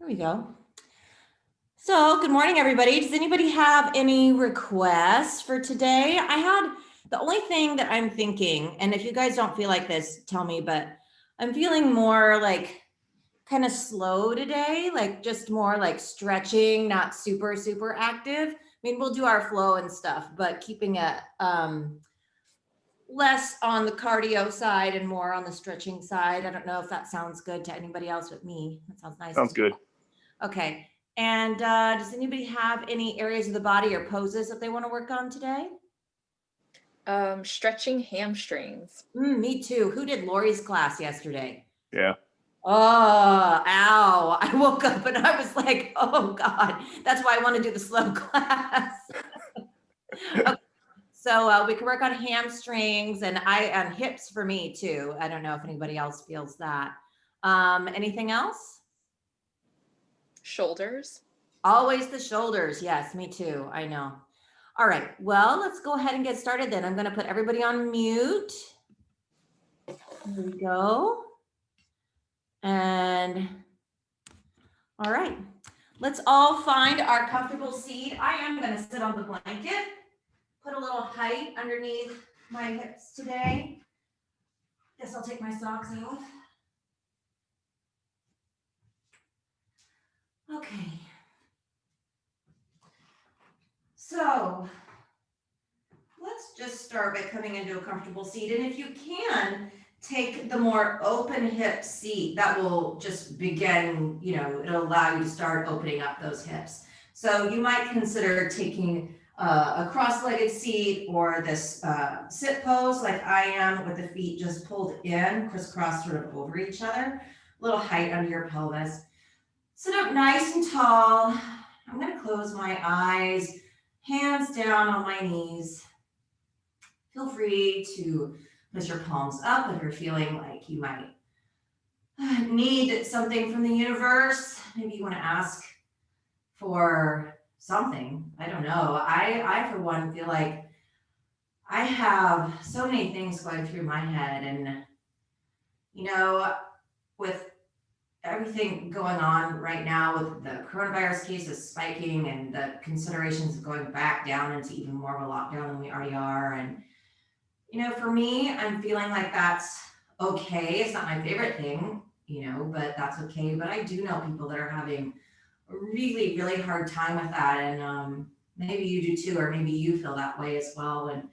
There we go. So, good morning, everybody. Does anybody have any requests for today? The only thing that I'm thinking, and if you guys don't feel like this, tell me, but I'm feeling more like kind of slow today, like just more like stretching, not super, super active. I mean, we'll do our flow and stuff, but keeping it less on the cardio side and more on the stretching side. I don't know if that sounds good to anybody else but me. That sounds nice. Sounds good. Okay. And does anybody have any areas of the body or poses that they want to work on today? Stretching hamstrings. Me too. Who did Lori's class yesterday? Yeah. Oh, ow. I woke up and I was like, oh God, that's why I want to do the slow class. Okay. So we can work on hamstrings and hips for me too. I don't know if anybody else feels that. Anything else? Shoulders. Always the shoulders. Yes, me too. I know. All right. Well, let's go ahead and get started then. I'm going to put everybody on mute. Here we go. And all right. Let's all find our comfortable seat. I am going to sit on the blanket, put a little height underneath my hips today. Guess I'll take my socks off. Okay. So let's just start by coming into a comfortable seat. And if you can, take the more open hip seat. That will just begin, it'll allow you to start opening up those hips. So you might consider taking a cross-legged seat or this sit pose like I am with the feet just pulled in, crisscross sort of over each other, a little height under your pelvis. Sit up nice and tall. I'm going to close my eyes, hands down on my knees. Feel free to push your palms up if you're feeling like you might need something from the universe. Maybe you want to ask for something. I don't know. I for one, feel like I have so many things going through my head. And, with everything going on right now with the coronavirus cases spiking and the considerations of going back down into even more of a lockdown than we already are. And for me, I'm feeling like that's okay. It's not my favorite thing, but that's okay. But I do know people that are having a really, really hard time with that. And maybe you do too, or maybe you feel that way as well. And,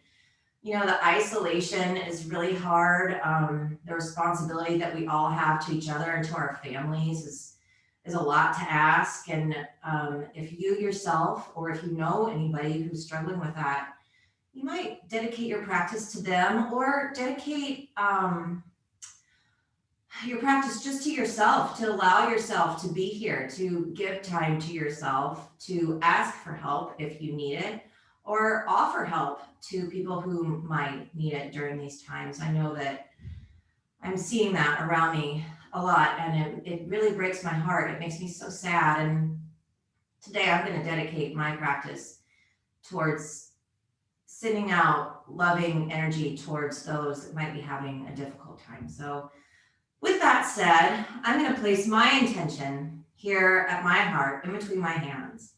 the isolation is really hard. The responsibility that we all have to each other and to our families is a lot to ask. And if you yourself, or if you know anybody who's struggling with that, you might dedicate your practice to them, or dedicate your practice just to yourself, to allow yourself to be here, to give time to yourself, to ask for help if you need it, or offer help to people who might need it during these times. I know that I'm seeing that around me a lot, and it really breaks my heart. It makes me so sad. And today I'm going to dedicate my practice towards sending out loving energy towards those that might be having a difficult time. So with that said, I'm going to place my intention here at my heart in between my hands.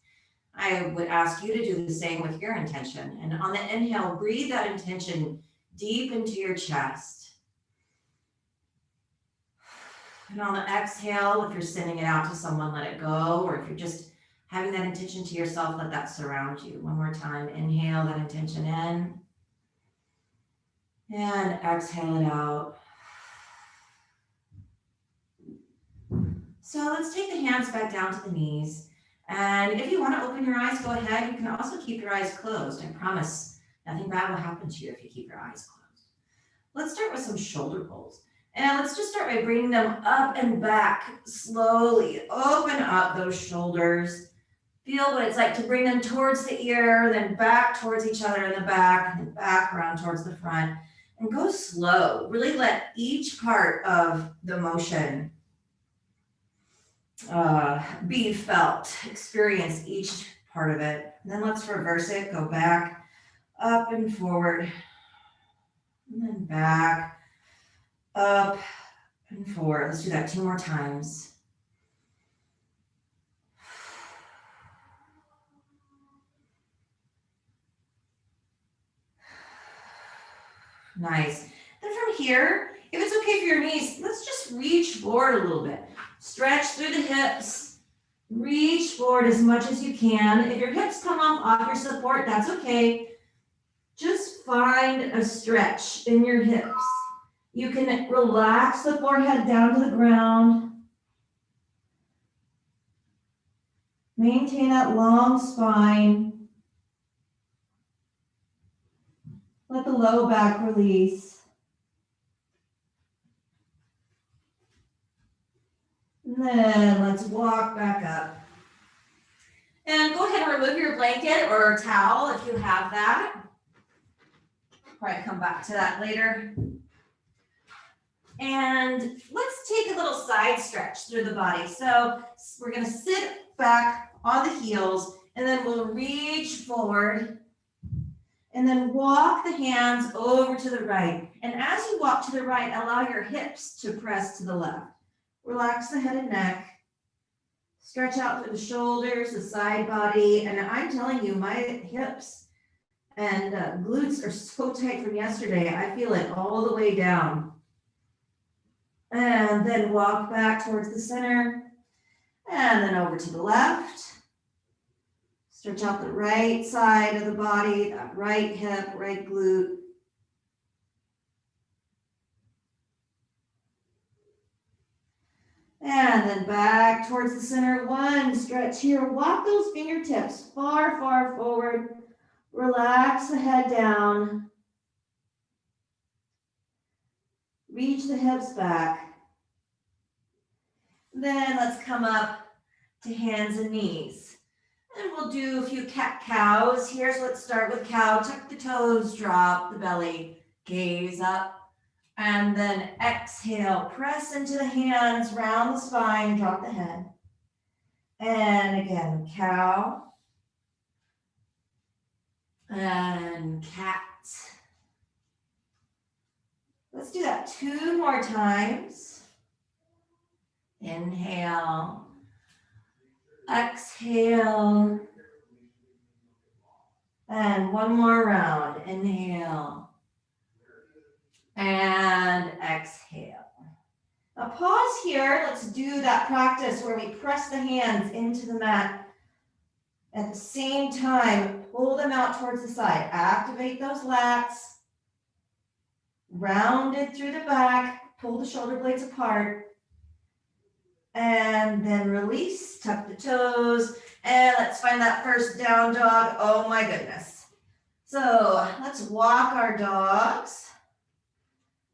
I would ask you to do the same with your intention. And on the inhale, breathe that intention deep into your chest. And on the exhale, if you're sending it out to someone, let it go. Or if you're just having that intention to yourself, let that surround you. One more time, inhale that intention in. And exhale it out. So let's take the hands back down to the knees. And if you want to open your eyes, go ahead. You can also keep your eyes closed. I promise nothing bad will happen to you if you keep your eyes closed. Let's start with some shoulder pulls. And let's just start by bringing them up and back slowly. Open up those shoulders. Feel what it's like to bring them towards the ear, then back towards each other in the back, and then back around towards the front. And go slow. Really let each part of the motion be felt. Experience each part of it. And then let's reverse it. Go back, up and forward. And then back, up and forward. Let's do that 2 more times. Nice. Then from here, if it's okay for your knees, let's just reach forward a little bit. Stretch through the hips. Reach forward as much as you can. If your hips come off your support, that's okay. Just find a stretch in your hips. You can relax the forehead down to the ground. Maintain that long spine. Let the low back release. And then let's walk back up. And go ahead and remove your blanket or towel if you have that. Probably come back to that later. And let's take a little side stretch through the body. So we're going to sit back on the heels, and then we'll reach forward, and then walk the hands over to the right. And as you walk to the right, allow your hips to press to the left. Relax the head and neck. Stretch out through the shoulders, the side body, and I'm telling you, my hips and glutes are so tight from yesterday. I feel it all the way down. And then walk back towards the center, and then over to the left. Stretch out the right side of the body, that right hip, right glute. And then back towards the center. One stretch here. Walk those fingertips far, far forward. Relax the head down. Reach the hips back. Then let's come up to hands and knees. And we'll do a few cat-cows. Here's let's start with cow. Tuck the toes, drop the belly, gaze up. And then exhale, press into the hands, round the spine, drop the head. And again, cow. And cat. Let's do that 2 more times. Inhale. Exhale. And 1 more round. Inhale. And exhale. Now pause here. Let's do that practice where we press the hands into the mat. At the same time, pull them out towards the side. Activate those lats. Round it through the back. Pull the shoulder blades apart. And then release. Tuck the toes. And let's find that first down dog. Oh my goodness. So let's walk our dogs.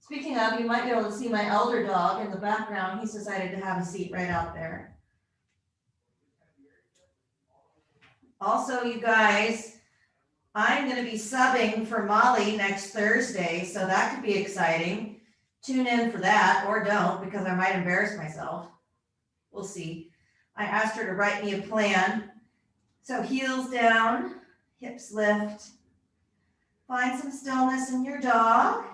Speaking of, you might be able to see my elder dog in the background. He's decided to have a seat right out there. Also, you guys, I'm going to be subbing for Molly next Thursday, so that could be exciting. Tune in for that, or don't, because I might embarrass myself. We'll see. I asked her to write me a plan. So heels down, hips lift. Find some stillness in your dog.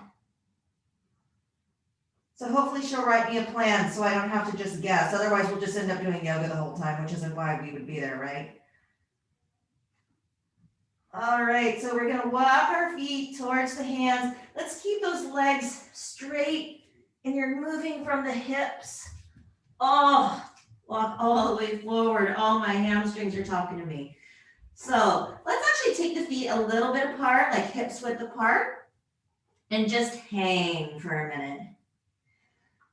So hopefully she'll write me a plan so I don't have to just guess. Otherwise, we'll just end up doing yoga the whole time, which isn't why we would be there, right? All right, so we're gonna walk our feet towards the hands. Let's keep those legs straight, and you're moving from the hips. Oh, walk all the way forward. All my hamstrings are talking to me. So let's actually take the feet a little bit apart, like hips width apart, and just hang for a minute.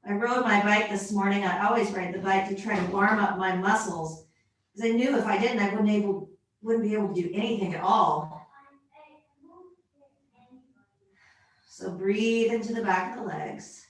I rode my bike this morning. I always ride the bike to try to warm up my muscles, because I knew if I didn't, I wouldn't be able to do anything at all. So breathe into the back of the legs.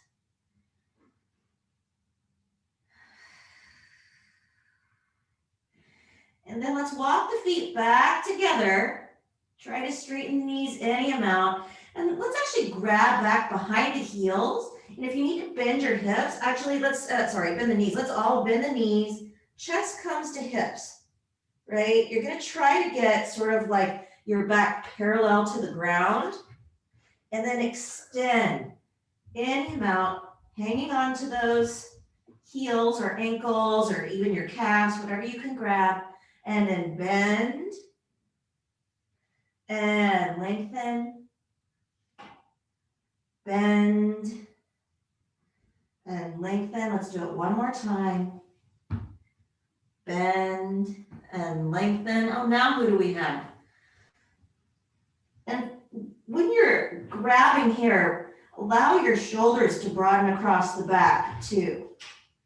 And then let's walk the feet back together. Try to straighten the knees any amount. And let's actually grab back behind the heels. And if you need to bend your hips, actually let's, bend the knees. Let's all bend the knees. Chest comes to hips, right? You're gonna try to get sort of like your back parallel to the ground, and then extend. Inhale out, hanging on to those heels or ankles or even your calves, whatever you can grab, and then bend and lengthen bend, and lengthen. Let's do it one more time. Bend and lengthen. Oh, now who do we have? And when you're grabbing here, allow your shoulders to broaden across the back too.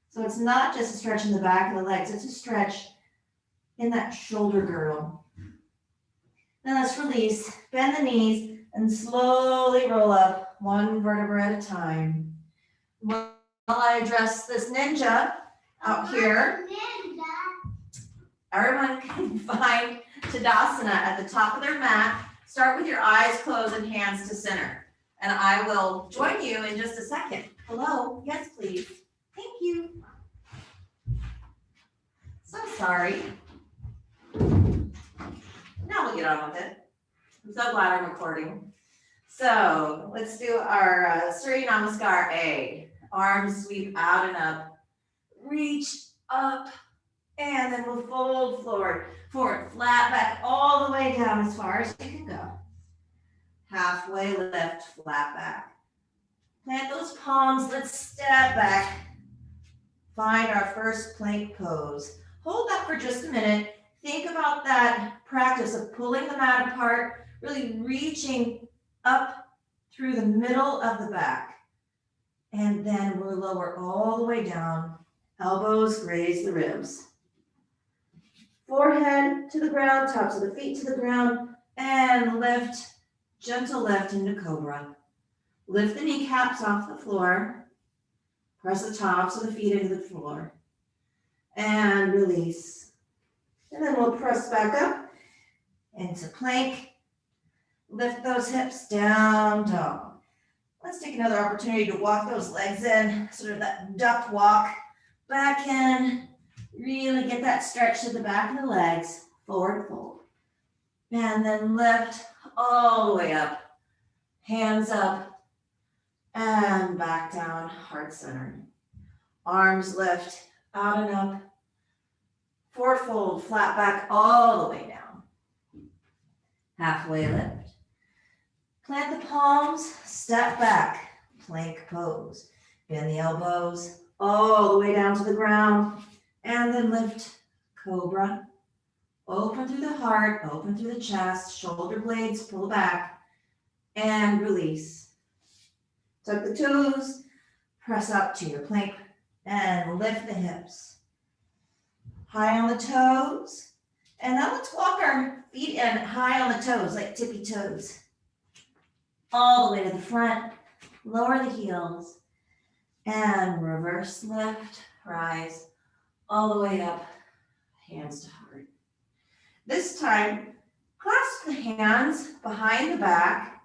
So it's not just a stretch in the back of the legs, it's a stretch in that shoulder girdle. Now let's release, bend the knees, and slowly roll up one vertebra at a time. While I address this ninja out here, everyone can find Tadasana at the top of their mat. Start with your eyes closed and hands to center. And I will join you in just a second. Hello, yes, please. Thank you. So sorry. Now we'll get on with it. I'm so glad I'm recording. So let's do our Surya Namaskar A. Arms sweep out and up. Reach up. And then we'll fold forward, flat back all the way down as far as you can go. Halfway lift, flat back. Plant those palms, let's step back. Find our first plank pose. Hold that for just a minute. Think about that practice of pulling the mat apart, really reaching up through the middle of the back. And then we'll lower all the way down. Elbows graze the ribs. Forehead to the ground, tops of the feet to the ground, and lift, gentle lift into Cobra. Lift the kneecaps off the floor. Press the tops of the feet into the floor. And release. And then we'll press back up into plank. Lift those hips, down dog. Let's take another opportunity to walk those legs in, sort of that duck walk. Back in. Really get that stretch to the back of the legs, forward fold. And then lift all the way up, hands up, and back down, heart centered. Arms lift, out and up, forward fold, flat back all the way down. Halfway lift. Plant the palms, step back, plank pose. Bend the elbows all the way down to the ground. And then lift, Cobra. Open through the heart, open through the chest, shoulder blades pull back, and release. Tuck the toes, press up to your plank, and lift the hips. High on the toes, and now let's walk our feet in high on the toes, like tippy toes. All the way to the front, lower the heels, and reverse lift, rise. All the way up, hands to heart. This time, clasp the hands behind the back,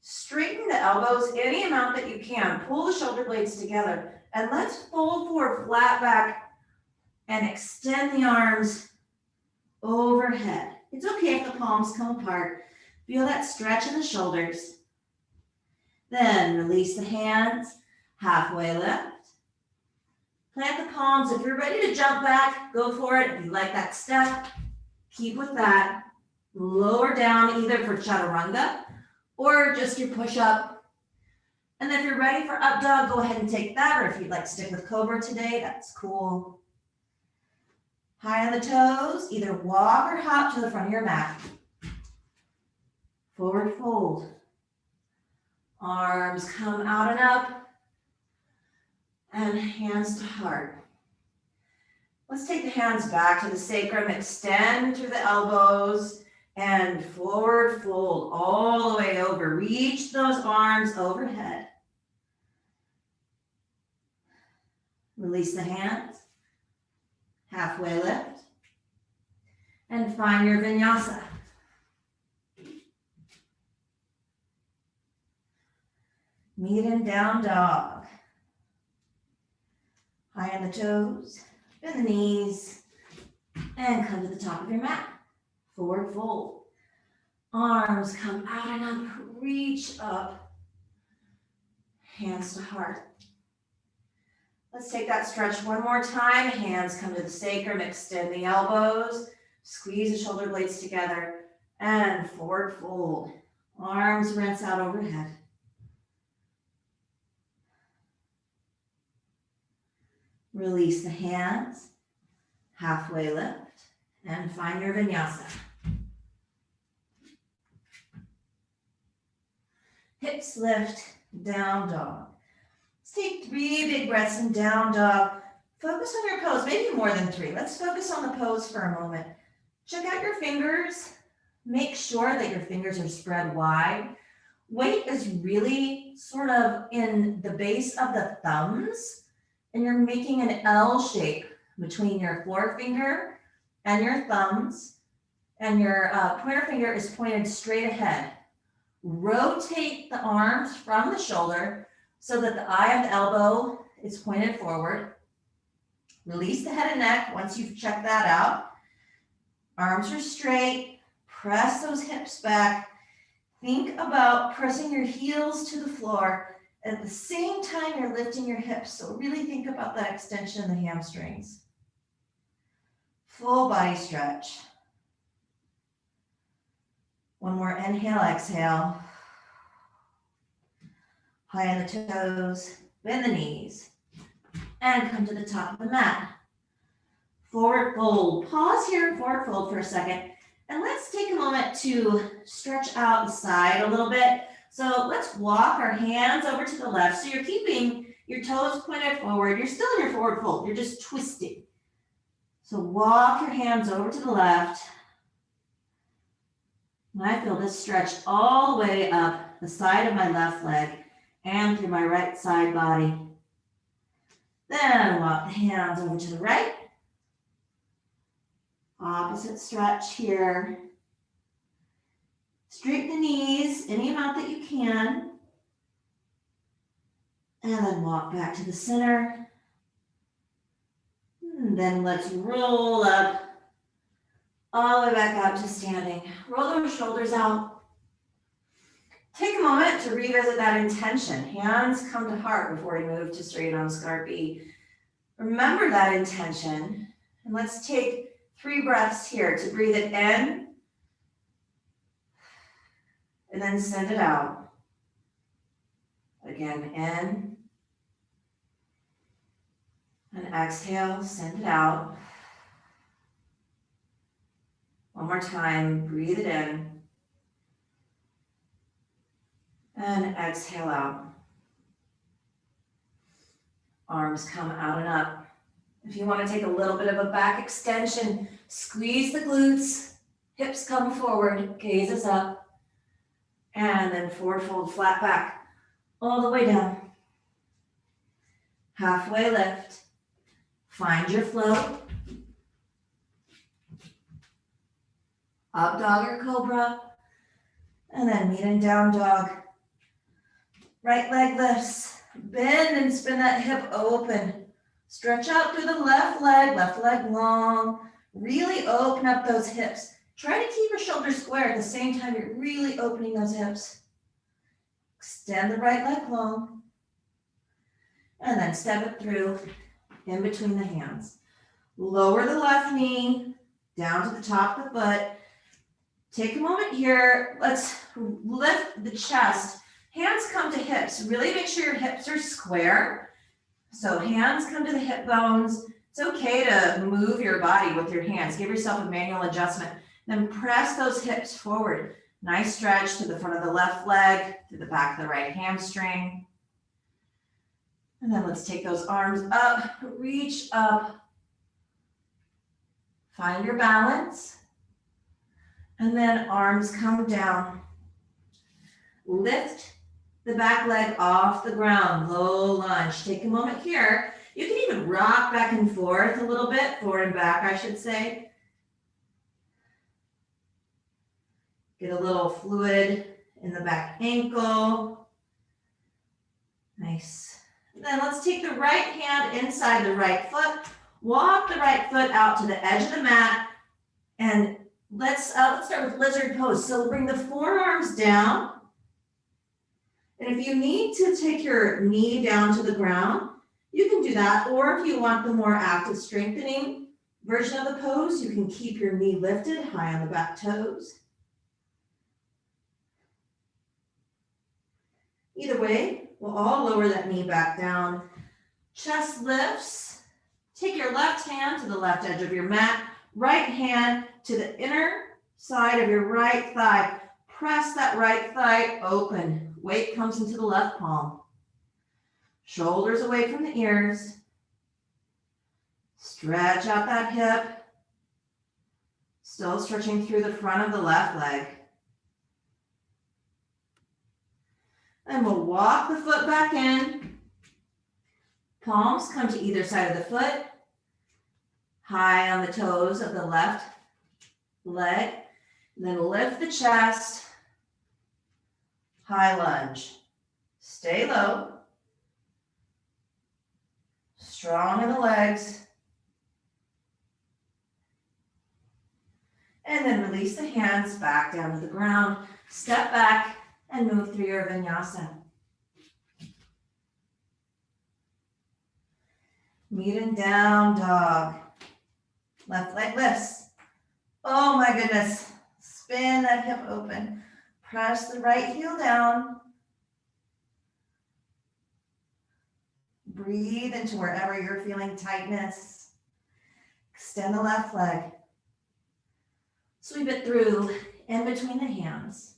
straighten the elbows any amount that you can, pull the shoulder blades together, and let's fold forward, flat back, and extend the arms overhead. It's okay if the palms come apart. Feel that stretch in the shoulders. Then release the hands, halfway lift. Plant the palms. If you're ready to jump back, go for it. If you like that step, keep with that. Lower down either for chaturanga or just your push-up. And then if you're ready for up dog, go ahead and take that. Or if you'd like to stick with Cobra today, that's cool. High on the toes, either walk or hop to the front of your mat. Forward fold. Arms come out and up. And hands to heart. Let's take the hands back to the sacrum, extend through the elbows, and forward fold all the way over. Reach those arms overhead. Release the hands, halfway lift, and find your vinyasa. Meet in down dog. High on the toes, bend the knees, and come to the top of your mat. Forward fold. Arms come out and up, reach up. Hands to heart. Let's take that stretch one more time. Hands come to the sacrum, extend the elbows, squeeze the shoulder blades together, and forward fold. Arms rinse out overhead. Release the hands, halfway lift, and find your vinyasa. Hips lift, down dog. Let's take 3 big breaths in down dog. Focus on your pose, maybe more than 3. Let's focus on the pose for a moment. Check out your fingers. Make sure that your fingers are spread wide. Weight is really sort of in the base of the thumbs, and you're making an L shape between your forefinger and your thumbs, and your pointer finger is pointed straight ahead. Rotate the arms from the shoulder so that the eye of the elbow is pointed forward. Release the head and neck once you've checked that out. Arms are straight. Press those hips back. Think about pressing your heels to the floor. At the same time, you're lifting your hips. So really think about that extension in the hamstrings. Full body stretch. One more inhale, exhale. High on the toes, bend the knees, and come to the top of the mat. Forward fold. Pause here and forward fold for a second. And let's take a moment to stretch out the side a little bit. So let's walk our hands over to the left. So you're keeping your toes pointed forward. You're still in your forward fold. You're just twisting. So walk your hands over to the left. And I feel this stretch all the way up the side of my left leg and through my right side body. Then walk the hands over to the right. Opposite stretch here. Straighten the knees any amount that you can. And then walk back to the center. And then let's roll up all the way back out to standing. Roll those shoulders out. Take a moment to revisit that intention. Hands come to heart before we move to straight Namaskar B. Remember that intention. And let's take 3 breaths here to breathe it in. And then send it out. Again, in. And exhale, send it out. One more time, breathe it in. And exhale out. Arms come out and up. If you want to take a little bit of a back extension, squeeze the glutes, hips come forward, gaze is up, and then forward fold, flat back, all the way down. Halfway lift. Find your flow. Up dog or cobra, and then meet in down dog. Right leg lifts, bend and spin that hip open. Stretch out through the left leg long. Really open up those hips. Try to keep your shoulders square at the same time you're really opening those hips. Extend the right leg long. And then step it through in between the hands. Lower the left knee down to the top of the foot. Take a moment here. Let's lift the chest. Hands come to hips. Really make sure your hips are square. So hands come to the hip bones. It's okay to move your body with your hands. Give yourself a manual adjustment. Then press those hips forward. Nice stretch to the front of the left leg, to the back of the right hamstring. And then let's take those arms up, reach up. Find your balance. And then arms come down. Lift the back leg off the ground, low lunge. Take a moment here. You can even rock back and forth a little bit, forward and back, I should say. Get a little fluid in the back ankle. Nice. And then let's take the right hand inside the right foot. Walk the right foot out to the edge of the mat. And let's start with lizard pose. So bring the forearms down. And if you need to take your knee down to the ground, you can do that. Or if you want the more active strengthening version of the pose, you can keep your knee lifted high on the back toes. Either way, we'll all lower that knee back down. Chest lifts, Take your left hand to the left edge of your mat, right hand to the inner side of your right thigh. Press that right thigh open. Weight comes into the left palm. Shoulders away from the ears. Stretch out that hip. Still stretching through the front of the left leg. And we'll walk the foot back in. Palms come to either side of the foot. High on the toes of the left leg. Then lift the chest. High lunge. Stay low. Strong in the legs. And then release the hands back down to the ground. Step back and move through your vinyasa. Meet in down dog. Left leg lifts. Oh my goodness. Spin that hip open. Press the right heel down. Breathe into wherever you're feeling tightness. Extend the left leg. Sweep it through in between the hands.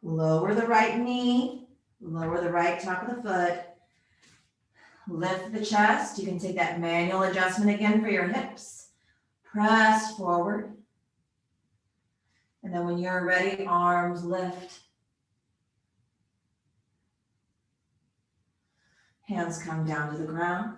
Lower the right knee. Lower the right top of the foot. Lift the chest. You can take that manual adjustment again for your hips. Press forward. And then when you're ready, arms lift. Hands come down to the ground.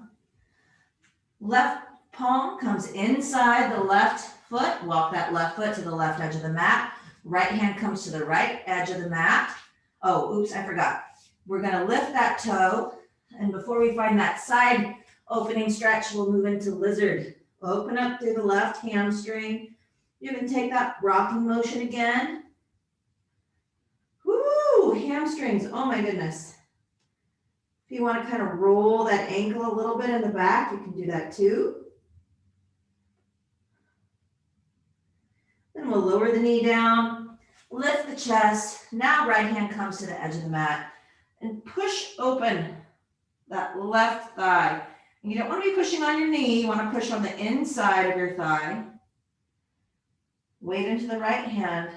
Left palm comes inside the left foot. Walk that left foot to the left edge of the mat. Right hand comes to the right edge of the mat. Oh, oops, I forgot. We're going to lift that toe. And before we find that side opening stretch, we'll move into lizard. Open up through the left hamstring. You can take that rocking motion again. Woo, hamstrings, oh my goodness. If you want to kind of roll that ankle a little bit in the back, you can do that too. Then we'll lower the knee down, lift the chest. Now right hand comes to the edge of the mat and push open that left thigh. And you don't want to be pushing on your knee. You want to push on the inside of your thigh. Weight into the right hand.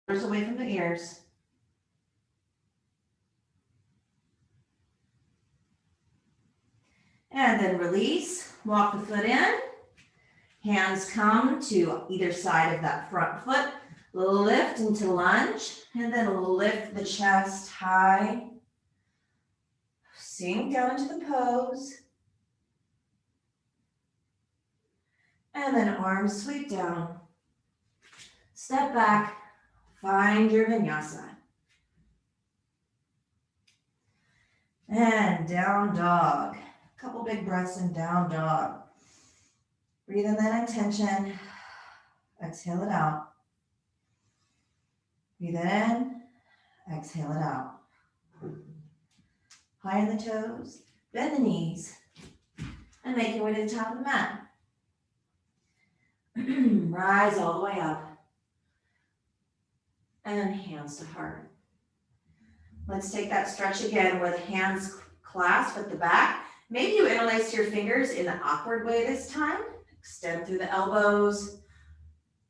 Shoulders away from the ears. And then release. Walk the foot in. Hands come to either side of that front foot. Lift into lunge. And then lift the chest high. Sink down into the pose. And then arms sweep down. Step back. Find your vinyasa. And down dog. Couple big breaths in down dog. Breathe in that intention. Exhale it out. Breathe in. Exhale it out. High in the toes. Bend the knees. And make your way to the top of the mat. Rise all the way up. And hands to heart. Let's take that stretch again with hands clasped at the back. Maybe you interlace your fingers in an awkward way this time. Extend through the elbows.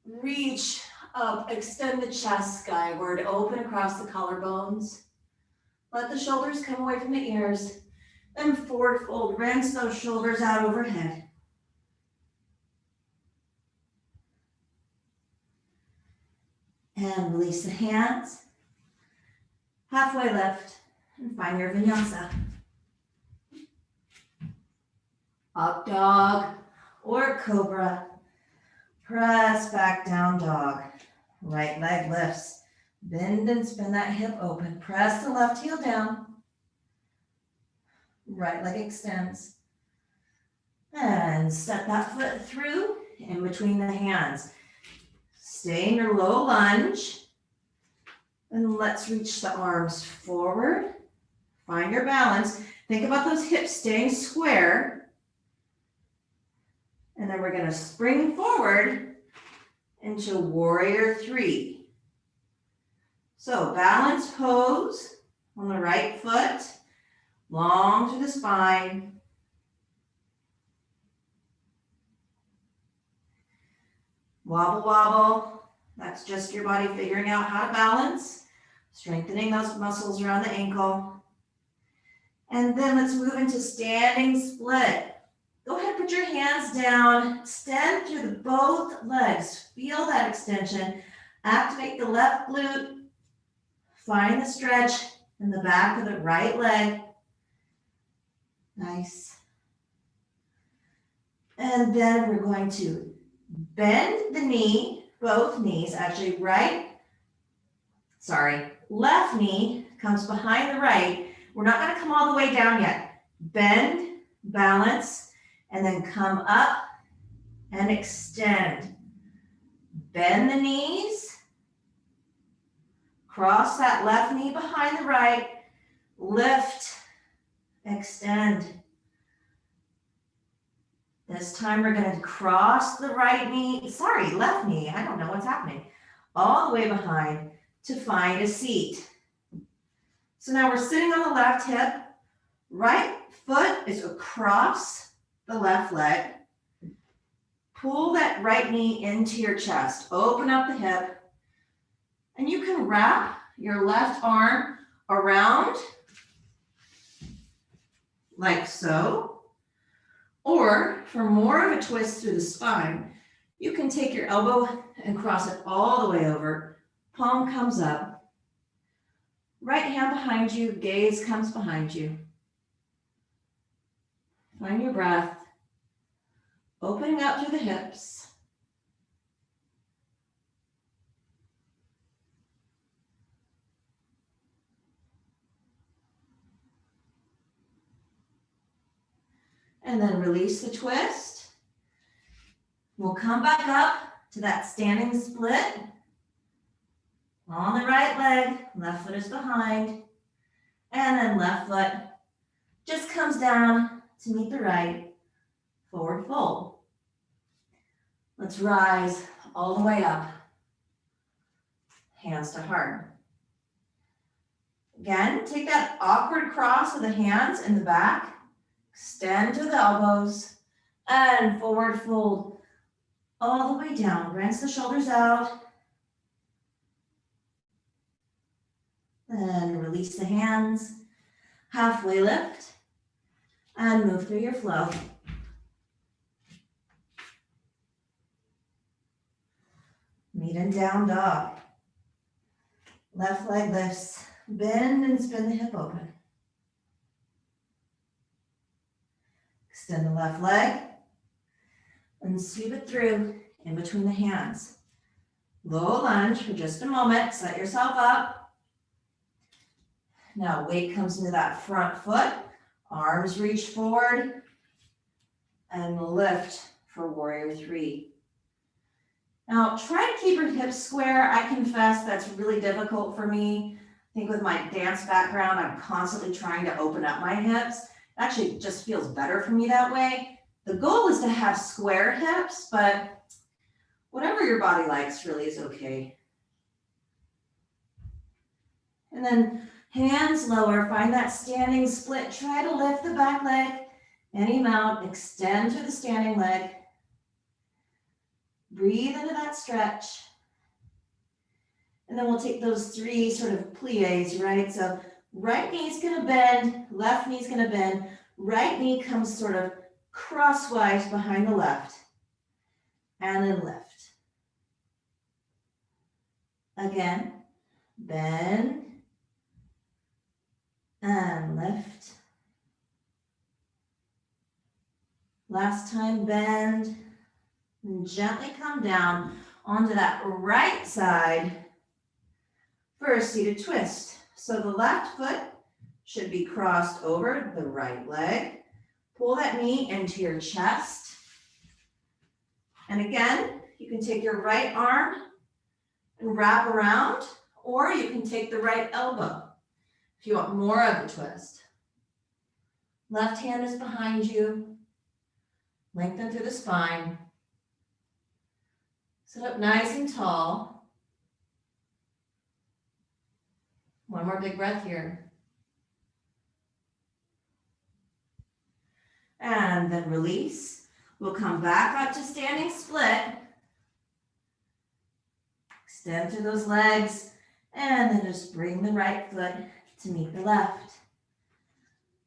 Reach up, extend the chest skyward, open across the collarbones. Let the shoulders come away from the ears. Then forward fold, rinse those shoulders out overhead. And release the hands. Halfway lift and find your vinyasa. Up dog or cobra. Press back down dog. Right leg lifts. Bend and spin that hip open. Press the left heel down. Right leg extends. And step that foot through in between the hands. Stay in your low lunge. And let's reach the arms forward. Find your balance. Think about those hips staying square. And then we're going to spring forward into warrior three. So balance pose on the right foot. long through the spine. Wobble, wobble. That's just your body figuring out how to balance, strengthening those muscles around the ankle. And then let's move into standing split. Go ahead, put your hands down, extend through both legs. Feel that extension. Activate the left glute. Find the stretch in the back of the right leg. Nice. And then we're going to bend the knee, both knees, actually left knee comes behind the right. We're not going to come all the way down yet. Bend, balance, and then come up and extend. Bend the knees. Cross that left knee behind the right. Lift, extend. This time we're going to cross the left knee. I don't know what's happening. All the way behind to find a seat. So now we're sitting on the left hip. Right foot is across the left leg. Pull that right knee into your chest. Open up the hip. And you can wrap your left arm around like so. Or for more of a twist through the spine, you can take your elbow and cross it all the way over. Palm comes up. Right hand behind you, gaze comes behind you. Find your breath. Opening up through the hips. And then release the twist. We'll come back up to that standing split. On the right leg, left foot is behind. And then left foot just comes down to meet the right. Forward fold. Let's rise all the way up. Hands to heart. Again, take that awkward cross of the hands in the back. Extend to the elbows and forward fold all the way down. Rinse the shoulders out. Then release the hands. Halfway lift and move through your flow. Meet in down dog. Left leg lifts. Bend and spin the hip open. Extend the left leg and sweep it through in between the hands. Low lunge for just a moment. Set yourself up. Now weight comes into that front foot. Arms reach forward and lift for warrior three. Now try to keep your hips square. I confess that's really difficult for me. I think with my dance background, I'm constantly trying to open up my hips. It actually just feels better for me that way. The goal is to have square hips, but whatever your body likes really is okay. And then hands lower, find that standing split. Try to lift the back leg any amount, extend through the standing leg. Breathe into that stretch. And then we'll take those three sort of plies, right? So right knee's gonna bend, left knee's gonna bend, right knee comes sort of crosswise behind the left. And then lift. Again, bend and lift. Last time, bend and gently come down onto that right side for a seated twist. So the left foot should be crossed over the right leg. Pull that knee into your chest. And again, you can take your right arm and wrap around, or you can take the right elbow if you want more of a twist. Left hand is behind you. Lengthen through the spine. Sit up nice and tall. One more big breath here. and then release. We'll come back up to standing split. Extend through those legs, and then just bring the right foot to meet the left.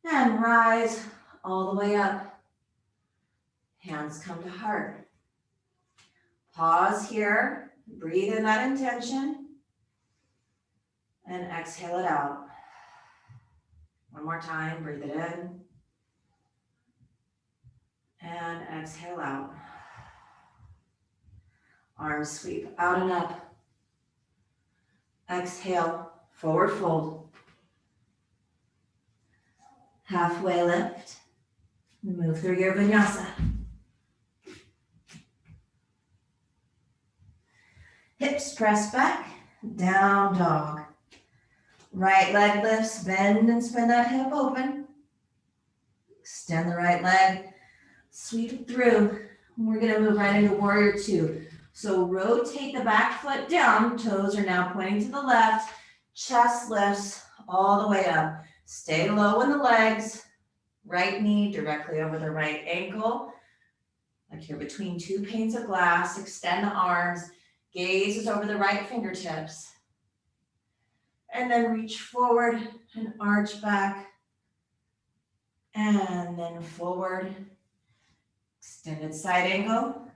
And rise all the way up. Hands come to heart. Pause here, breathe in that intention, and exhale it out. One more time, breathe it in, and exhale out. Arms sweep out and up. Exhale, forward fold. Halfway lift. Move through your vinyasa. Hips press back, down dog. Right leg lifts, bend and spin that hip open. Extend the right leg, sweep it through. We're gonna move right into warrior two. So rotate the back foot down, toes are now pointing to the left, chest lifts all the way up. Stay low in the legs, right knee directly over the right ankle. Like you're between two panes of glass, extend the arms, gaze is over the right fingertips. And then reach forward and arch back. And then forward, extended side angle.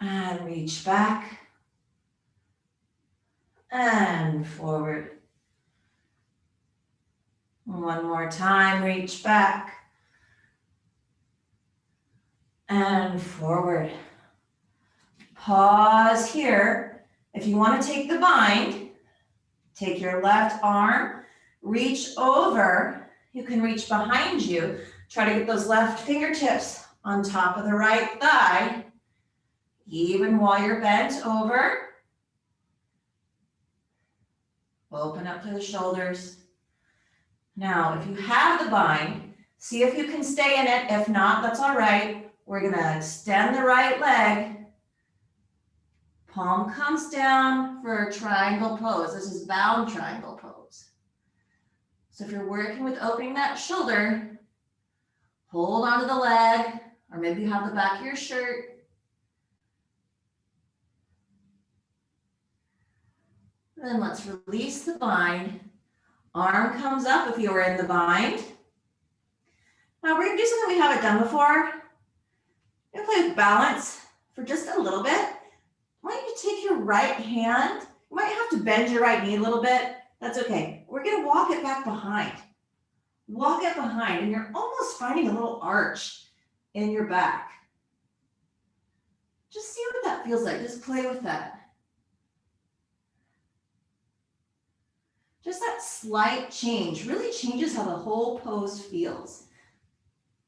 And reach back. And forward. One more time, reach back. And forward. Pause here. If you want to take the bind, take your left arm, reach over. You can reach behind you. Try to get those left fingertips on top of the right thigh, even while you're bent over. Open up to the shoulders. Now, if you have the bind, see if you can stay in it. If not, that's all right. We're gonna extend the right leg. Palm comes down for a triangle pose. This is bound triangle pose. So if you're working with opening that shoulder, hold onto the leg, or maybe you have the back of your shirt. Then let's release the bind. Arm comes up if you were in the bind. Now we're gonna do something we haven't done before. We're gonna play with balance for just a little bit. I want you to take your right hand. You might have to bend your right knee a little bit. That's okay. We're gonna walk it back behind. Walk it behind, and you're almost finding a little arch in your back. Just see what that feels like. Just play with that. Just that slight change really changes how the whole pose feels.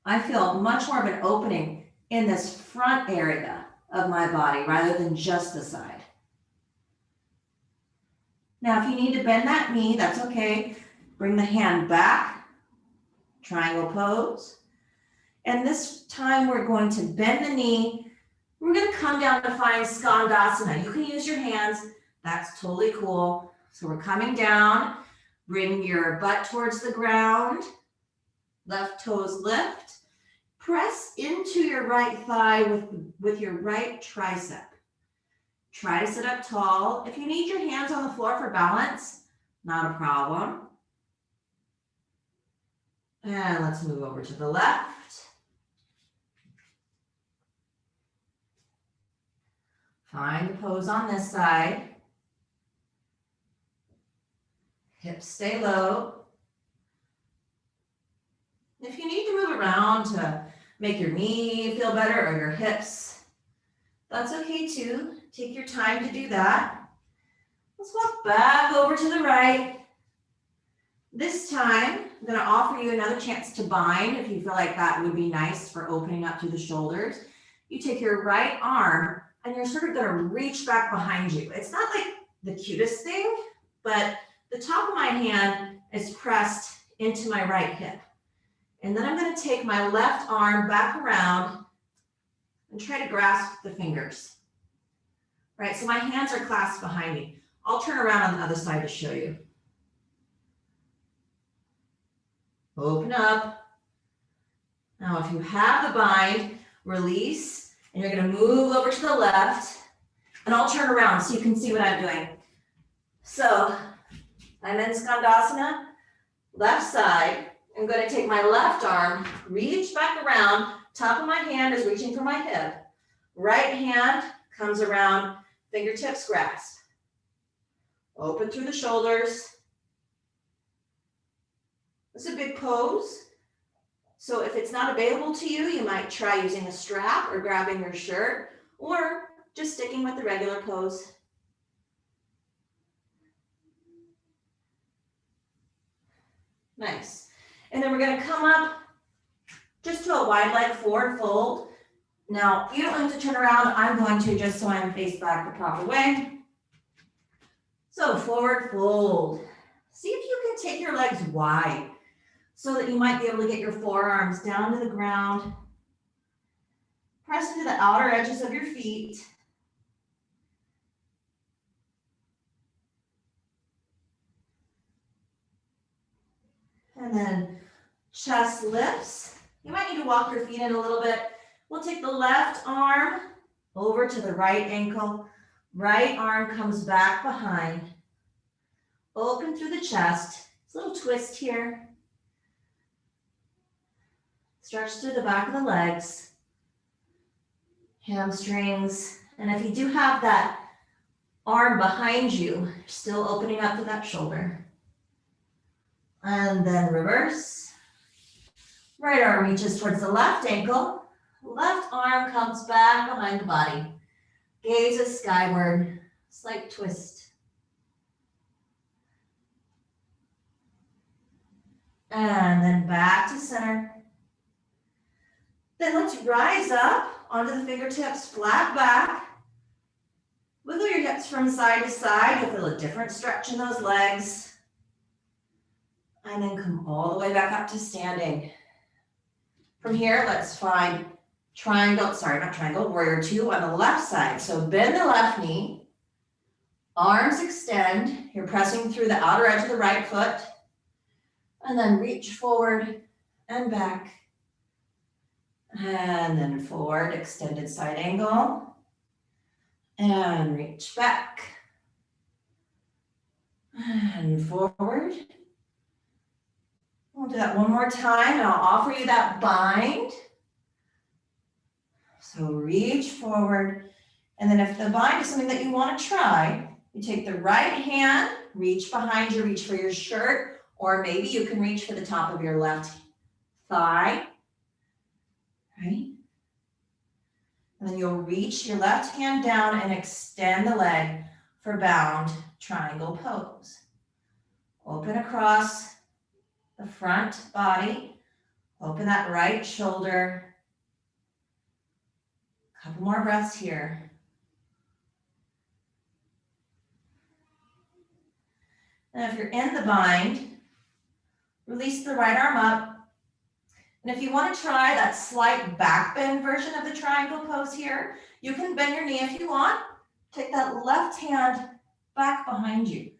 I feel much more of an opening in this front area of my body rather than just the side. Now, if you need to bend that knee, that's okay. Bring the hand back, triangle pose. And this time we're going to bend the knee. We're going to come down to find Skandasana. You can use your hands. That's totally cool. So we're coming down. Bring your butt towards the ground. Left toes lift. Press into your right thigh with your right tricep. Try to sit up tall. If you need your hands on the floor for balance, not a problem. And let's move over to the left. Find a pose on this side. Hips stay low. If you need to move around to make your knee feel better or your hips, that's okay too. Take your time to do that. Let's walk back over to the right. This time, I'm going to offer you another chance to bind if you feel like that would be nice for opening up through the shoulders. You take your right arm and you're sort of going to reach back behind you. It's not like the cutest thing, but the top of my hand is pressed into my right hip. And then I'm going to take my left arm back around and try to grasp the fingers. Right, so my hands are clasped behind me. I'll turn around on the other side to show you. Open up Now, if you have the bind, release, and you're gonna move over to the left, and I'll turn around so you can see what I'm doing. So, I'm in Skandasana, left side. I'm gonna take my left arm, reach back around, top of my hand is reaching for my hip. Right hand comes around, fingertips grasp. Open through the shoulders. This is a big pose. So if it's not available to you, you might try using a strap or grabbing your shirt or just sticking with the regular pose. Nice. And then we're going to come up just to a wide leg forward fold. Now, you don't have to turn around. I'm going to just so I'm faced back the proper way. So forward fold. See if you can take your legs wide so that you might be able to get your forearms down to the ground. Press into the outer edges of your feet. And then chest lifts. You might need to walk your feet in a little bit. We'll take the left arm over to the right ankle. Right arm comes back behind. Open through the chest. It's a little twist here. Stretch through the back of the legs. Hamstrings. And if you do have that arm behind you, still opening up to that shoulder. And then reverse. Right arm reaches towards the left ankle. Left arm comes back behind the body. Gazes skyward. Slight twist. And then back to center. Then let's rise up onto the fingertips, flat back. Wiggle your hips from side to side. You'll feel a different stretch in those legs. And then come all the way back up to standing. From here, let's find warrior two on the left side. So bend the left knee, arms extend. You're pressing through the outer edge of the right foot. And then reach forward and back. And then forward, extended side angle. And reach back. And forward. We'll do that one more time, and I'll offer you that bind. So reach forward, and then if the bind is something that you want to try, you take the right hand, reach behind you, reach for your shirt, or maybe you can reach for the top of your left thigh, right? And then you'll reach your left hand down and extend the leg for bound triangle pose. Open across the front body, open that right shoulder. Couple more breaths here. And if you're in the bind, release the right arm up. And if you want to try that slight back bend version of the triangle pose here, you can bend your knee if you want. Take that left hand back behind you.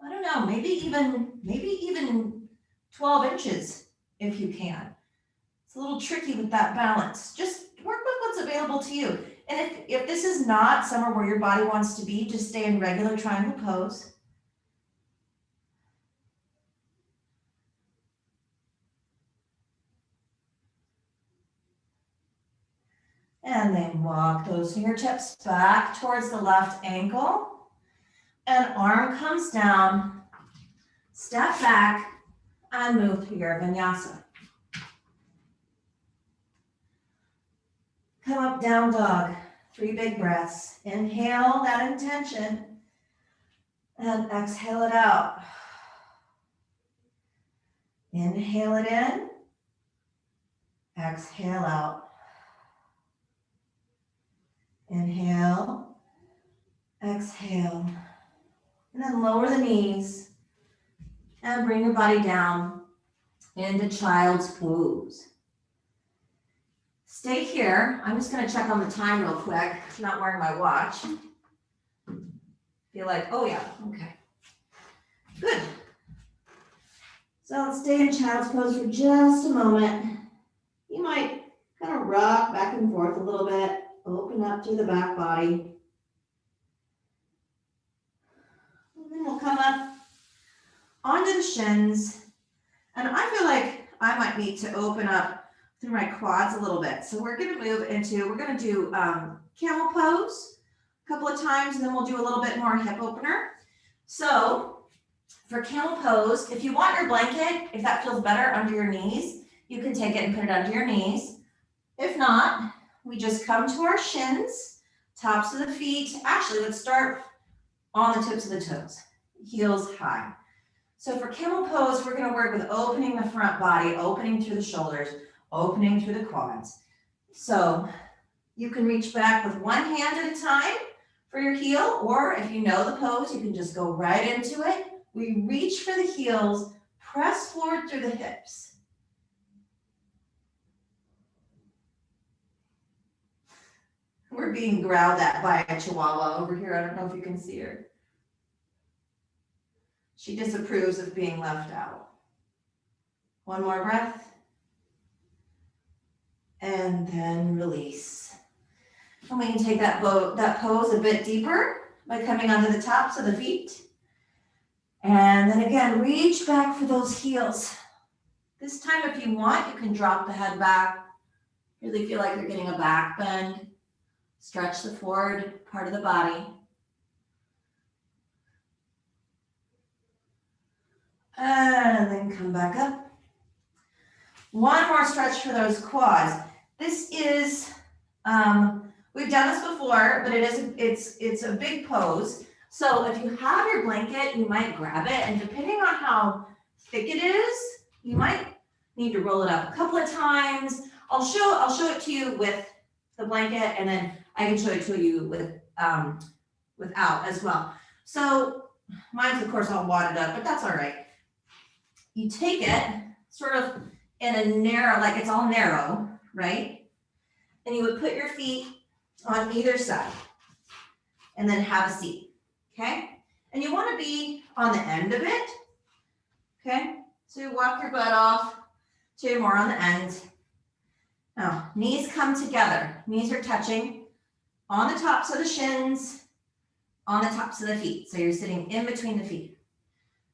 I don't know, maybe even 12 inches if you can. It's a little tricky with that balance. Just work with what's available to you. And if this is not somewhere where your body wants to be, just stay in regular triangle pose. And then walk those fingertips back towards the left ankle. And arm comes down, step back, and move through your vinyasa. Come up, down dog. 3 big breaths. Inhale that intention and exhale it out. Inhale it in, exhale out. Inhale, exhale, and then lower the knees and bring your body down into child's pose. Stay here. I'm just going to check on the time real quick. I'm not wearing my watch. Feel like, oh yeah, okay. Good. So let's stay in child's pose for just a moment. You might kind of rock back and forth a little bit, open up through the back body. And then we'll come up onto the shins. And I feel like I might need to open up through my quads a little bit. So we're gonna move into, we're gonna do camel pose a couple of times, and then we'll do a little bit more hip opener. So for camel pose, if you want your blanket, if that feels better under your knees, you can take it and put it under your knees. If not, we just come to our shins, tops of the feet. Actually, let's start on the tips of the toes, heels high. So for camel pose, we're gonna work with opening the front body, opening through the shoulders, opening through the quads. So you can reach back with one hand at a time for your heel, or if you know the pose, you can just go right into it. We reach for the heels, press forward through the hips. We're being growled at by a chihuahua over here. I don't know if you can see her. She disapproves of being left out. One more breath. And then release. And we can take that pose a bit deeper by coming onto the tops of the feet. And then again, reach back for those heels. This time, if you want, you can drop the head back. Really feel like you're getting a back bend. Stretch the forward part of the body. And then come back up. One more stretch for those quads. This is, we've done this before, but it's a big pose. So if you have your blanket, you might grab it, and depending on how thick it is, you might need to roll it up a couple of times. I'll show it to you with the blanket, and then I can show it to you with without as well. So mine's of course all wadded up, but that's all right. You take it sort of in a narrow, like it's all narrow, right? And you would put your feet on either side and then have a seat, okay? And you want to be on the end of it, okay? So you walk your butt off to your more on the end. Now, knees come together. Knees are touching on the tops of the shins, on the tops of the feet. So you're sitting in between the feet.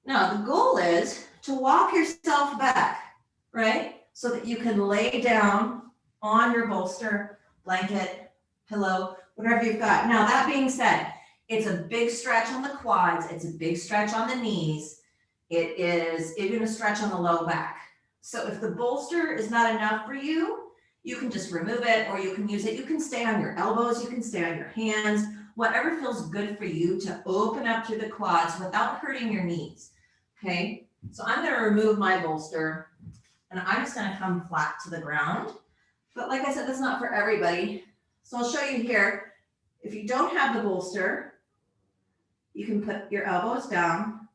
Now, the goal is to walk yourself back, right? So that you can lay down on your bolster, blanket, pillow, whatever you've got. Now, that being said, it's a big stretch on the quads. It's a big stretch on the knees. It is even a stretch on the low back. So if the bolster is not enough for you, you can just remove it, or you can use it. You can stay on your elbows. You can stay on your hands, whatever feels good for you to open up through the quads without hurting your knees, okay? So I'm gonna remove my bolster, and I'm just gonna come flat to the ground. But like I said, that's not for everybody. So I'll show you here. If you don't have the bolster, you can put your elbows down,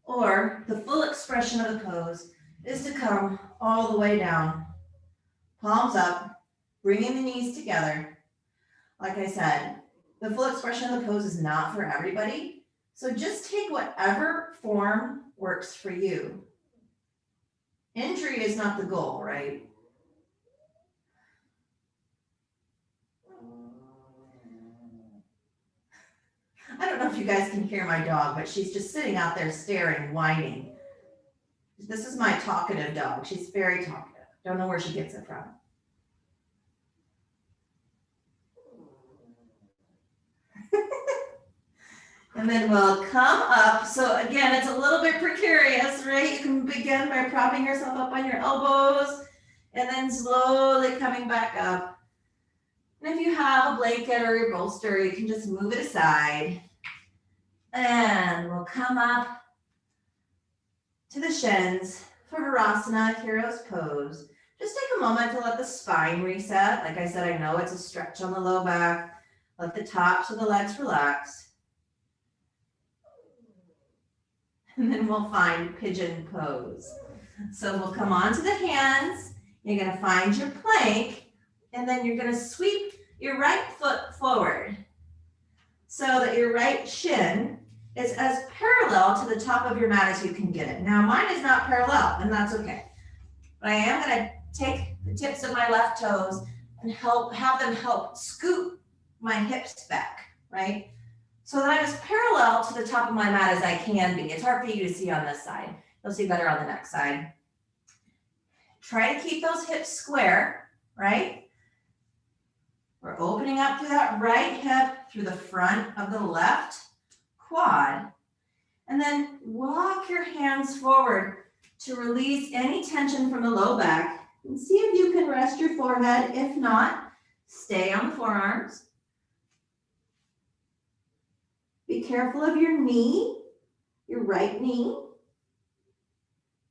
or the full expression of the pose is to come all the way down, palms up, bringing the knees together. Like I said, the full expression of the pose is not for everybody. So just take whatever form works for you. Injury is not the goal, right? I don't know if you guys can hear my dog, but she's just sitting out there staring, whining. This is my talkative dog. She's very talkative. Don't know where she gets it from. And then we'll come up. So again, it's a little bit precarious, right? You can begin by propping yourself up on your elbows and then slowly coming back up. And if you have a blanket or your bolster, you can just move it aside. And we'll come up to the shins for Virasana, Hero's Pose. Just take a moment to let the spine reset. Like I said, I know it's a stretch on the low back. Let the tops of the legs relax. And then we'll find pigeon pose. So we'll come onto the hands. You're gonna find your plank, and then you're gonna sweep your right foot forward so that your right shin is as parallel to the top of your mat as you can get it. Now mine is not parallel, and that's okay. But I am gonna take the tips of my left toes and have them help scoop my hips back, right? So that I'm as parallel to the top of my mat as I can be. It's hard for you to see on this side. You'll see better on the next side. Try to keep those hips square, right? We're opening up through that right hip, through the front of the left quad. And then walk your hands forward to release any tension from the low back. And see if you can rest your forehead. If not, stay on the forearms. Be careful of your knee, your right knee.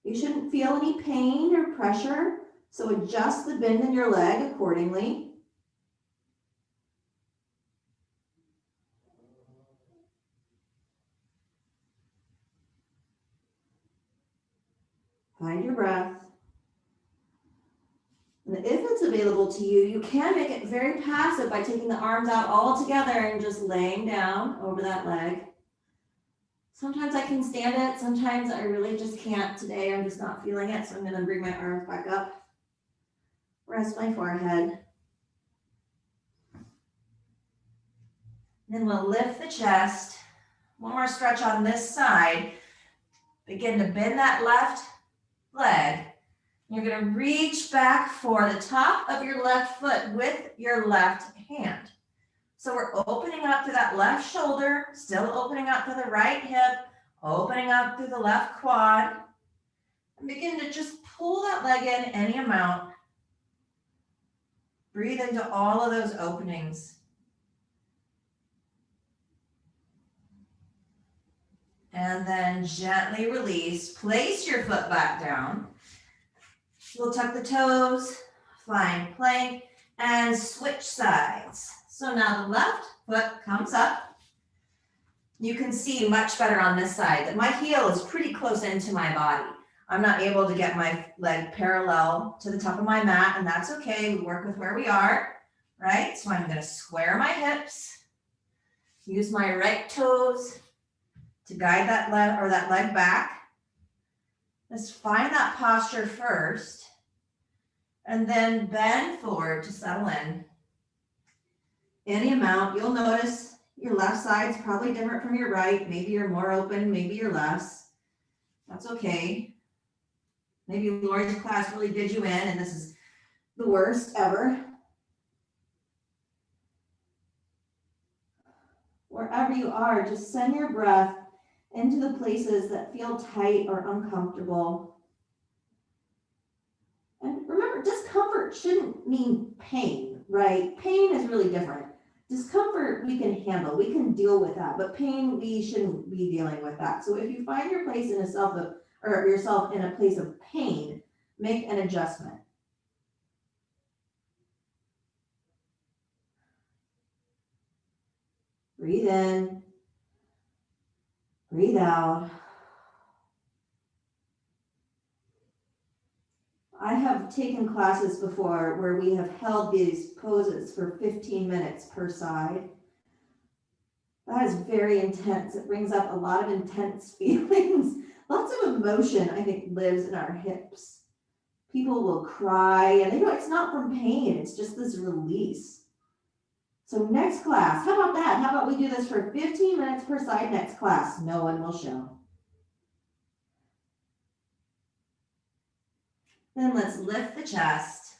You shouldn't feel any pain or pressure, so adjust the bend in your leg accordingly. Find your breath. And if it's available to you, you can make it very passive by taking the arms out all together and just laying down over that leg. Sometimes I can stand it, sometimes I really just can't. Today I'm just not feeling it, so I'm going to bring my arms back up. Rest my forehead. Then we'll lift the chest. One more stretch on this side. Begin to bend that left leg. You're going to reach back for the top of your left foot with your left hand. So we're opening up to that left shoulder, still opening up to the right hip, opening up through the left quad. And begin to just pull that leg in any amount. Breathe into all of those openings. And then gently release. Place your foot back down. We'll tuck the toes, find plank, and switch sides. So now the left foot comes up. You can see much better on this side that my heel is pretty close into my body. I'm not able to get my leg parallel to the top of my mat, and that's okay. We work with where we are, right? So I'm going to square my hips, use my right toes to guide that leg back. Let's find that posture first, and then bend forward to settle in. Any amount. You'll notice your left side's probably different from your right. Maybe you're more open, maybe you're less. That's okay. Maybe Lori's class really did you in and this is the worst ever. Wherever you are, just send your breath into the places that feel tight or uncomfortable. And remember, discomfort shouldn't mean pain, right? Pain is really different. Discomfort we can handle, we can deal with that, but pain, we shouldn't be dealing with that. So if you find your place in yourself in a place of pain, make an adjustment. Breathe in, breathe out. I have taken classes before where we have held these poses for 15 minutes per side. That is very intense. It brings up a lot of intense feelings. Lots of emotion, I think, lives in our hips. People will cry, and it's not from pain. It's just this release. So next class, how about that? How about we do this for 15 minutes per side next class? No one will show. Then let's lift the chest.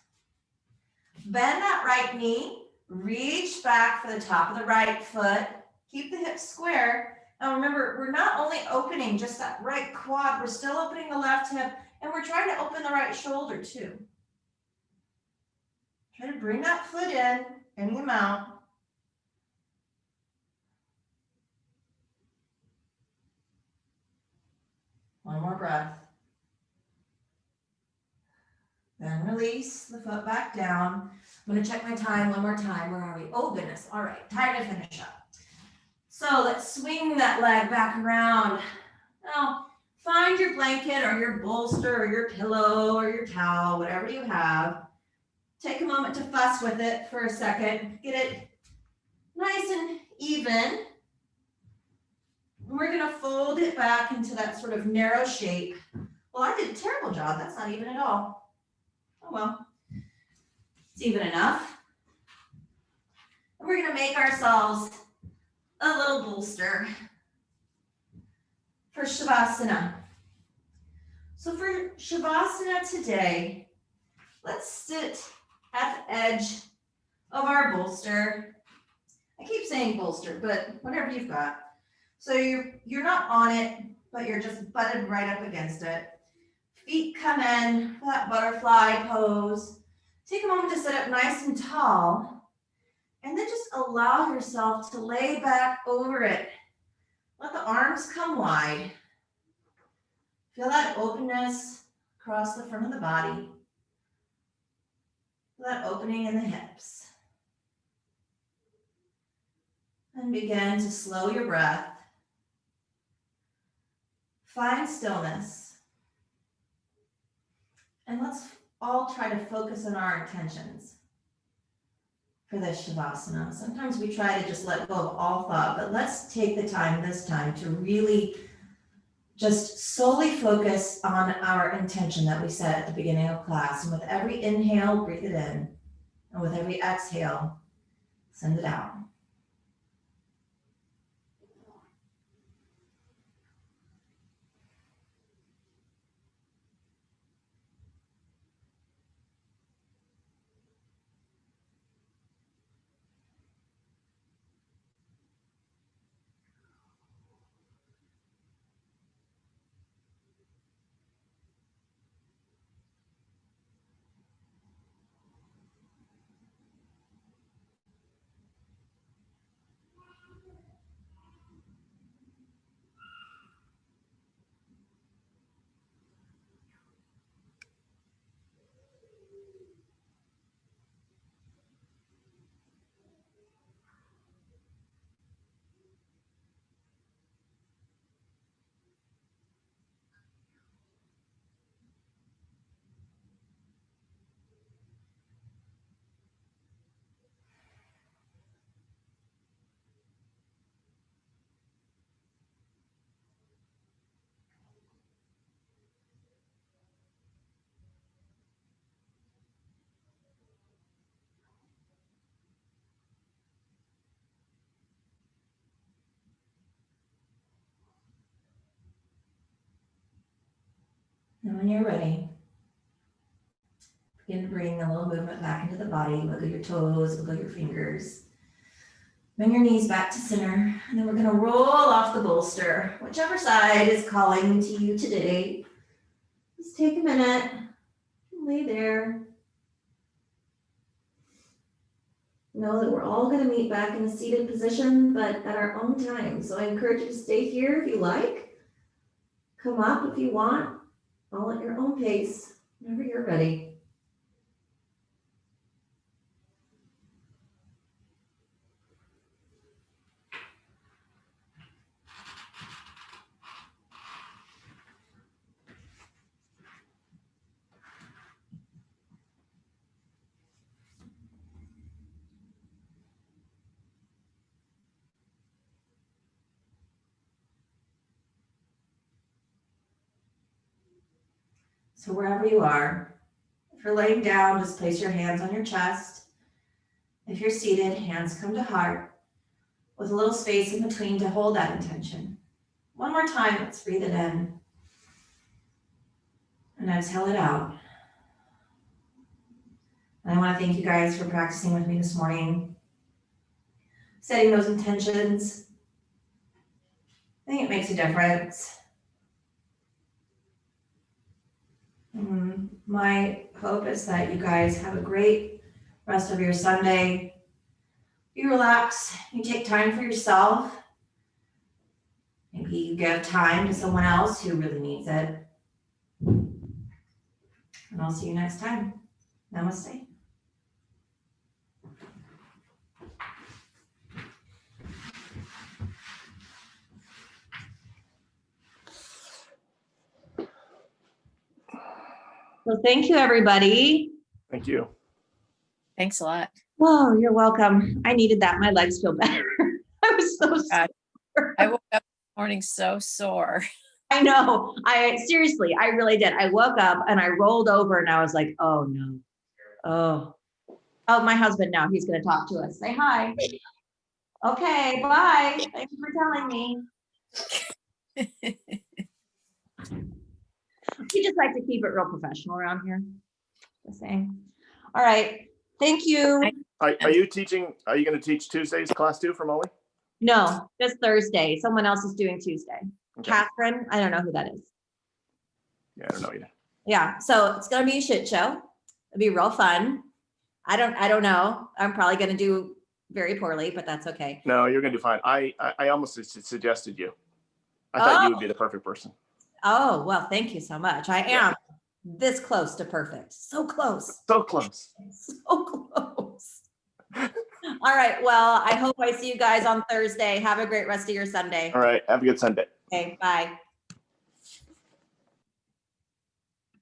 Bend that right knee. Reach back for the top of the right foot. Keep the hips square. Now remember, we're not only opening just that right quad, we're still opening the left hip, and we're trying to open the right shoulder too. Try to bring that foot in, any amount. One more breath. Then release the foot back down. I'm going to check my time one more time. Where are we? Oh, goodness. All right. Time to finish up. So let's swing that leg back around. Now, find your blanket or your bolster or your pillow or your towel, whatever you have. Take a moment to fuss with it for a second. Get it nice and even. And we're going to fold it back into that sort of narrow shape. Well, I did a terrible job. That's not even at all. Oh, well, it's even enough. And we're gonna make ourselves a little bolster for Shavasana. So for Shavasana today, let's sit at the edge of our bolster. I keep saying bolster, but whatever you've got. So you're not on it, but you're just butted right up against it. Feet come in for that butterfly pose. Take a moment to sit up nice and tall, and then just allow yourself to lay back over it. Let the arms come wide. Feel that openness across the front of the body. Feel that opening in the hips. And begin to slow your breath. Find stillness. And let's all try to focus on our intentions for this Shavasana. Sometimes we try to just let go of all thought, but let's take the time this time to really just solely focus on our intention that we set at the beginning of class. And with every inhale, breathe it in. And with every exhale, send it out. And when you're ready, begin to bring a little movement back into the body. Wiggle your toes, wiggle your fingers. Bring your knees back to center. And then we're going to roll off the bolster, whichever side is calling to you today. Just take a minute, lay there. Know that we're all going to meet back in a seated position, but at our own time. So I encourage you to stay here if you like. Come up if you want, all at your own pace, whenever you're ready. So wherever you are, if you're laying down, just place your hands on your chest. If you're seated, hands come to heart with a little space in between to hold that intention. One more time, let's breathe it in. And exhale it out. And I want to thank you guys for practicing with me this morning, setting those intentions. I think it makes a difference. My hope is that you guys have a great rest of your Sunday. You relax, you take time for yourself. Maybe you give time to someone else who really needs it. And I'll see you next time. Namaste. Well, thank you, everybody. Thank you. Thanks a lot. Oh, you're welcome. I needed that. My legs feel better. I was so God. sore. I woke up this morning so sore. I know. Seriously, I really did. I woke up and I rolled over and I was like, oh no. Oh, my husband now, he's gonna talk to us. Say hi. Okay, bye. Thanks for telling me. We just like to keep it real professional around here. Just saying. All right. Thank you. Are you teaching, are you going to teach Tuesday's class 2 for Molly? No, just Thursday. Someone else is doing Tuesday. Okay. Catherine, I don't know who that is. Yeah, I don't know either. Yeah, so it's gonna be a shit show. It'll be real fun. I don't know. I'm probably gonna do very poorly, but that's okay. No, you're going to do fine. I almost suggested you. I thought you would be the perfect person. Oh, well, thank you so much. I am this close to perfect. So close. So close. So close. All right. Well, I hope I see you guys on Thursday. Have a great rest of your Sunday. All right. Have a good Sunday. Okay, bye.